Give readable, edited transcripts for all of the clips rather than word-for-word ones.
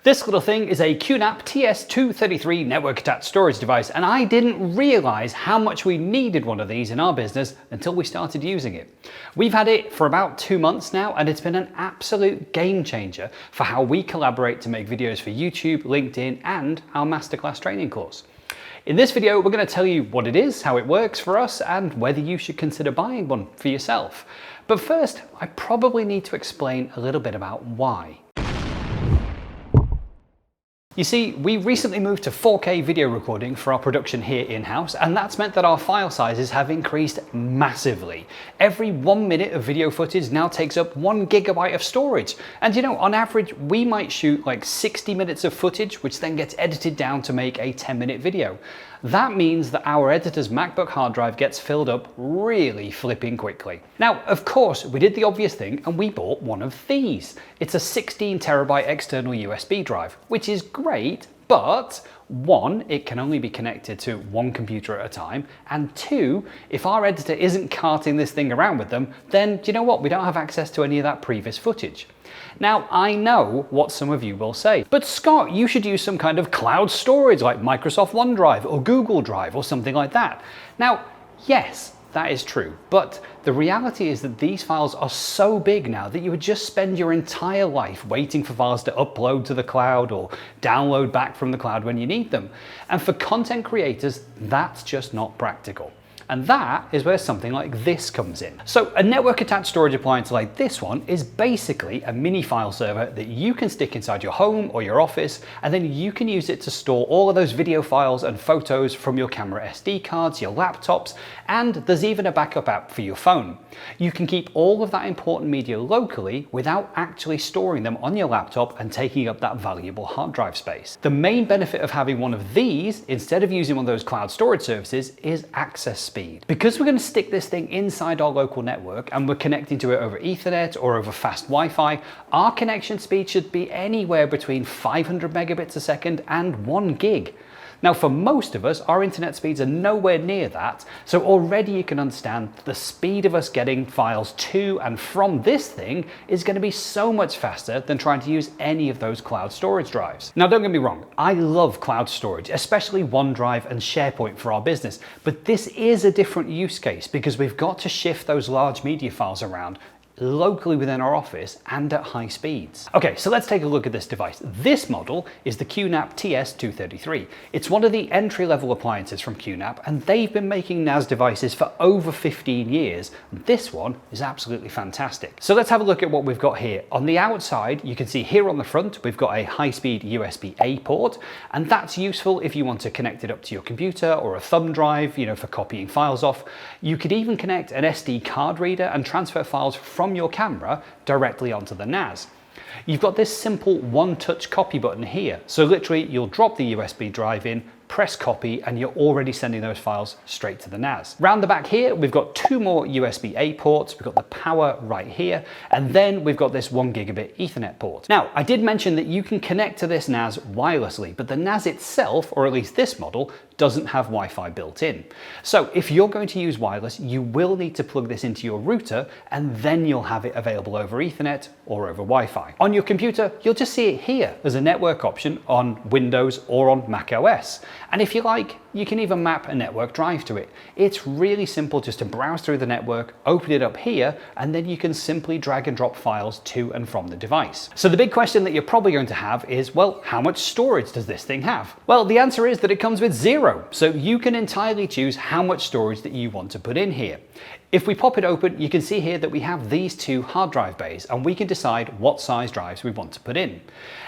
This little thing is a Qnap Ts233 network attached storage device, and I didn't realize how much we needed one of these in our business until we started using it. We've had it for about 2 months now, and it's been an absolute game changer for how we collaborate to make videos for YouTube, LinkedIn, and our masterclass training course. In this video, we're going to tell you what it is, how it works for us, and whether you should consider buying one for yourself. But first, I probably need to explain a little bit about why. You see, we recently moved to 4K video recording for our production here in-house, and that's meant that our file sizes have increased massively. Every 1 minute of video footage now takes up 1 gigabyte of storage. And you know, on average, we might shoot like 60 minutes of footage, which then gets edited down to make a 10-minute video. That means that our editor's MacBook hard drive gets filled up really flipping quickly. Now, of course, we did the obvious thing and we bought one of these. It's a 16 terabyte external USB drive, which is great, but one, it can only be connected to one computer at a time, and two, if our editor isn't carting this thing around with them, then you know what, we don't have access to any of that previous footage. Now, I know what some of you will say, but Scott, you should use some kind of cloud storage like Microsoft OneDrive or Google Drive or something like that. Now, yes, that is true, but the reality is that these files are so big now that you would just spend your entire life waiting for files to upload to the cloud or download back from the cloud when you need them. And for content creators, that's just not practical. And that is where something like this comes in. So a network attached storage appliance like this one is basically a mini file server that you can stick inside your home or your office, and then you can use it to store all of those video files and photos from your camera SD cards, your laptops, and there's even a backup app for your phone. You can keep all of that important media locally without actually storing them on your laptop and taking up that valuable hard drive space. The main benefit of having one of these instead of using one of those cloud storage services is access speed. Because we're going to stick this thing inside our local network and we're connecting to it over Ethernet or over fast Wi-Fi, our connection speed should be anywhere between 500 megabits a second and 1 gig. Now, for most of us, our internet speeds are nowhere near that, so already you can understand the speed of us getting files to and from this thing is going to be so much faster than trying to use any of those cloud storage drives. Now, don't get me wrong, I love cloud storage, especially OneDrive and SharePoint for our business, but this is a different use case because we've got to shift those large media files around locally within our office and at high speeds. Okay, so let's take a look at this device. This model is the Qnap Ts233. It's one of the entry-level appliances from Qnap, and they've been making NAS devices for over 15 years. This one is absolutely fantastic. So let's have a look at what we've got here. On the outside, you can see here on the front, we've got a high-speed USB-A port, and that's useful if you want to connect it up to your computer or a thumb drive, you know, for copying files off. You could even connect an SD card reader and transfer files from your camera directly onto the NAS. You've got this simple one-touch copy button here. So literally you'll drop the USB drive in, press copy, and you're already sending those files straight to the NAS. Round the back here, we've got 2 more USB-A ports. We've got the power right here, and then we've got this 1 gigabit Ethernet port. Now, I did mention that you can connect to this NAS wirelessly, but the NAS itself, or at least this model, doesn't have Wi-Fi built in. So if you're going to use wireless, you will need to plug this into your router, and then you'll have it available over Ethernet or over Wi-Fi. On your computer, you'll just see it here as a network option on Windows or on Mac OS. And if you like, you can even map a network drive to it. It's really simple just to browse through the network, open it up here, and then you can simply drag and drop files to and from the device. So the big question that you're probably going to have is, well, how much storage does this thing have? Well, the answer is that it comes with 0. So you can entirely choose how much storage that you want to put in here. If we pop it open, you can see here that we have these 2 hard drive bays, and we can decide what size drives we want to put in.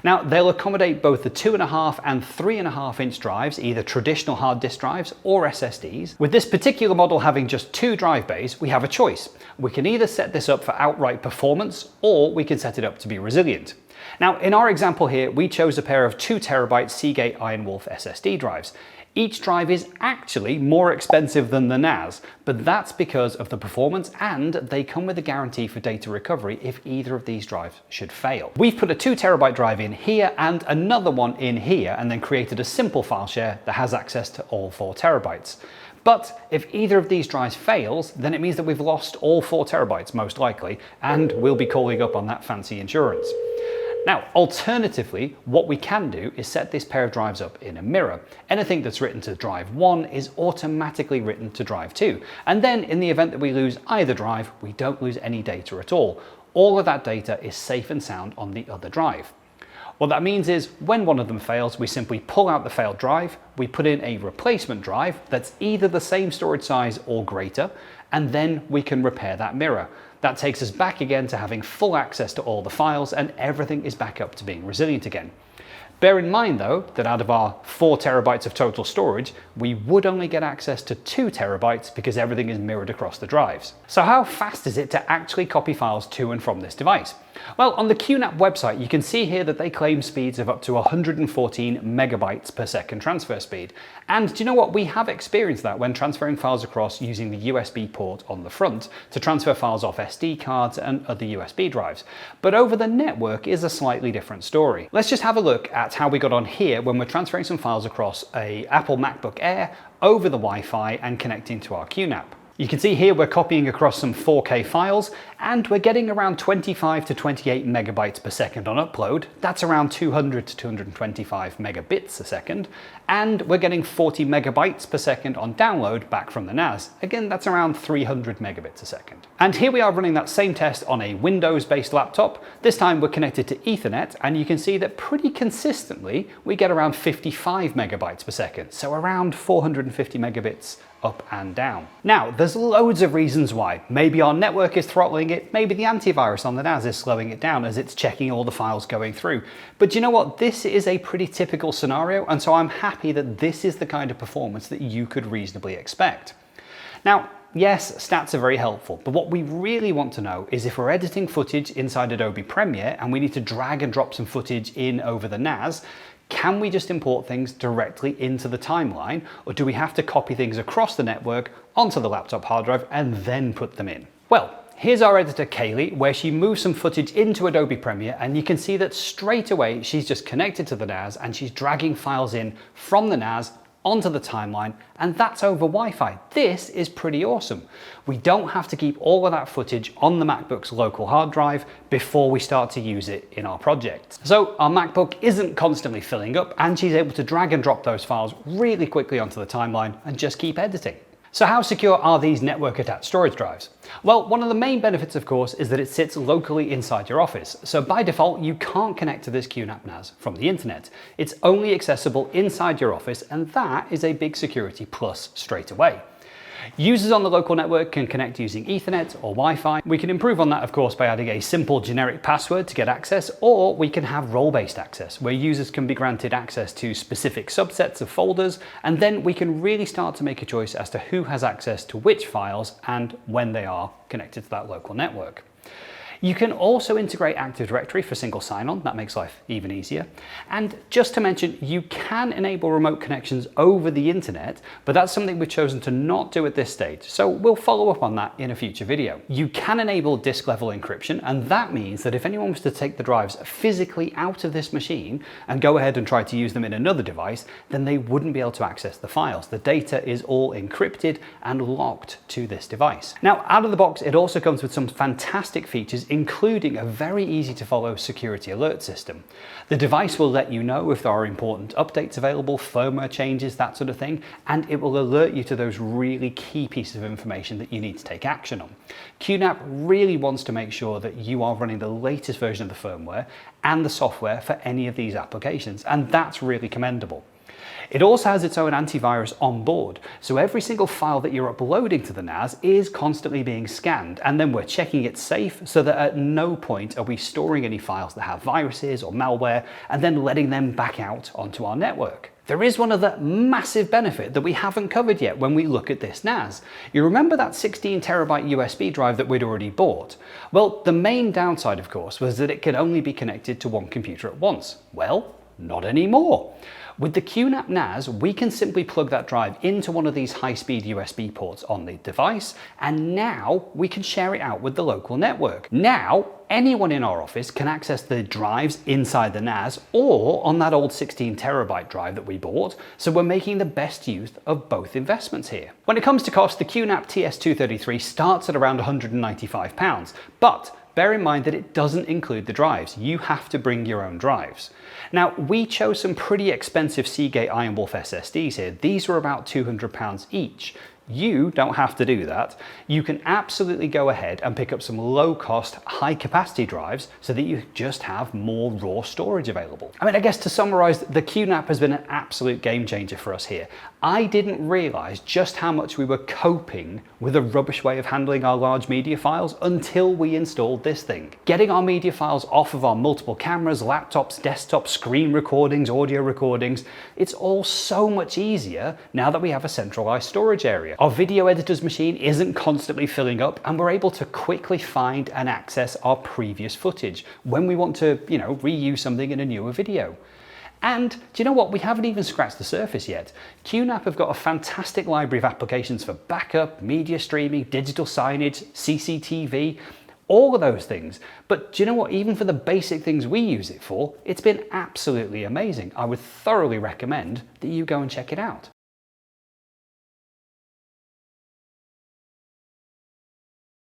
Now, they'll accommodate both the 2.5 and 3.5 inch drives, either traditional hard disk drives or SSDs. With this particular model having just 2 drive bays, we have a choice. We can either set this up for outright performance, or we can set it up to be resilient. Now, in our example here, we chose a pair of 2 terabyte Seagate Iron Wolf SSD drives. Each drive is actually more expensive than the NAS, but that's because of the performance, and they come with a guarantee for data recovery if either of these drives should fail. We've put a 2 terabyte drive in here and another one in here, and then created a simple file share that has access to all 4 terabytes. But if either of these drives fails, then it means that we've lost all 4 terabytes most likely, and we'll be calling up on that fancy insurance. Now, alternatively, what we can do is set this pair of drives up in a mirror. Anything that's written to drive 1 is automatically written to drive 2. And then in the event that we lose either drive, we don't lose any data at all. All of that data is safe and sound on the other drive. What that means is when one of them fails, we simply pull out the failed drive, we put in a replacement drive that's either the same storage size or greater, and then we can repair that mirror. That takes us back again to having full access to all the files, and everything is back up to being resilient again. Bear in mind though, that out of our 4 terabytes of total storage, we would only get access to 2 terabytes because everything is mirrored across the drives. So how fast is it to actually copy files to and from this device? Well, on the Qnap website, you can see here that they claim speeds of up to 114 megabytes per second transfer speed. And do you know what? We have experienced that when transferring files across using the USB port on the front to transfer files off SD cards and other USB drives. But over the network is a slightly different story. Let's just have a look at how we got on here when we're transferring some files across an Apple MacBook Air over the Wi-Fi and connecting to our Qnap. You can see here we're copying across some 4K files and we're getting around 25 to 28 megabytes per second on upload. That's around 200 to 225 megabits a second. And we're getting 40 megabytes per second on download back from the NAS. Again, that's around 300 megabits a second. And here we are running that same test on a Windows-based laptop. This time we're connected to Ethernet, and you can see that pretty consistently we get around 55 megabytes per second. So around 450 megabits up and down. Now, there's loads of reasons why. Maybe our network is throttling it, maybe the antivirus on the NAS is slowing it down as it's checking all the files going through. But you know what? This is a pretty typical scenario, and so I'm happy that this is the kind of performance that you could reasonably expect. Now, yes, stats are very helpful, but what we really want to know is if we're editing footage inside Adobe Premiere and we need to drag and drop some footage in over the NAS, can we just import things directly into the timeline, or do we have to copy things across the network onto the laptop hard drive and then put them in? Well, here's our editor Kaylee, where she moves some footage into Adobe Premiere, and you can see that straight away she's just connected to the NAS and she's dragging files in from the NAS onto the timeline, and that's over Wi-Fi. This is pretty awesome. We don't have to keep all of that footage on the MacBook's local hard drive before we start to use it in our projects. So our MacBook isn't constantly filling up, and she's able to drag and drop those files really quickly onto the timeline and just keep editing. So how secure are these network attached storage drives? Well, one of the main benefits, of course, is that it sits locally inside your office. So by default, you can't connect to this Qnap NAS from the internet. It's only accessible inside your office, and that is a big security plus straight away. Users on the local network can connect using Ethernet or Wi-Fi. We can improve on that, of course, by adding a simple generic password to get access, or we can have role-based access, where users can be granted access to specific subsets of folders, and then we can really start to make a choice as to who has access to which files and when they are connected to that local network. You can also integrate Active Directory for single sign-on. That makes life even easier. And just to mention, you can enable remote connections over the internet, but that's something we've chosen to not do at this stage. So we'll follow up on that in a future video. You can enable disk level encryption, and that means that if anyone was to take the drives physically out of this machine and go ahead and try to use them in another device, then they wouldn't be able to access the files. The data is all encrypted and locked to this device. Now, out of the box, it also comes with some fantastic features, including a very easy to follow security alert system. The device will let you know if there are important updates available, firmware changes, that sort of thing, and it will alert you to those really key pieces of information that you need to take action on. Qnap really wants to make sure that you are running the latest version of the firmware and the software for any of these applications, and that's really commendable. It also has its own antivirus on board, so every single file that you're uploading to the NAS is constantly being scanned, and then we're checking it's safe so that at no point are we storing any files that have viruses or malware and then letting them back out onto our network. There is one other massive benefit that we haven't covered yet when we look at this NAS. You remember that 16 terabyte USB drive that we'd already bought? Well, the main downside, of course, was that it could only be connected to one computer at once. Well, not anymore. With the Qnap NAS, we can simply plug that drive into one of these high-speed USB ports on the device, and now we can share it out with the local network. Now, anyone in our office can access the drives inside the NAS or on that old 16 terabyte drive that we bought, so we're making the best use of both investments here. When it comes to cost, the Qnap Ts233 starts at around £195, but bear in mind that it doesn't include the drives. You have to bring your own drives. Now, we chose some pretty expensive Seagate Iron Wolf SSDs here. These were about £200 each. You don't have to do that. You can absolutely go ahead and pick up some low-cost, high-capacity drives so that you just have more raw storage available. I mean, I guess to summarize, the Qnap has been an absolute game changer for us here. I didn't realize just how much we were coping with a rubbish way of handling our large media files until we installed this thing. Getting our media files off of our multiple cameras, laptops, desktops, screen recordings, audio recordings, it's all so much easier now that we have a centralized storage area. Our video editor's machine isn't constantly filling up, and we're able to quickly find and access our previous footage when we want to, reuse something in a newer video. And do you know what? We haven't even scratched the surface yet. Qnap have got a fantastic library of applications for backup, media streaming, digital signage, CCTV, all of those things. But do you know what? Even for the basic things we use it for, it's been absolutely amazing. I would thoroughly recommend that you go and check it out.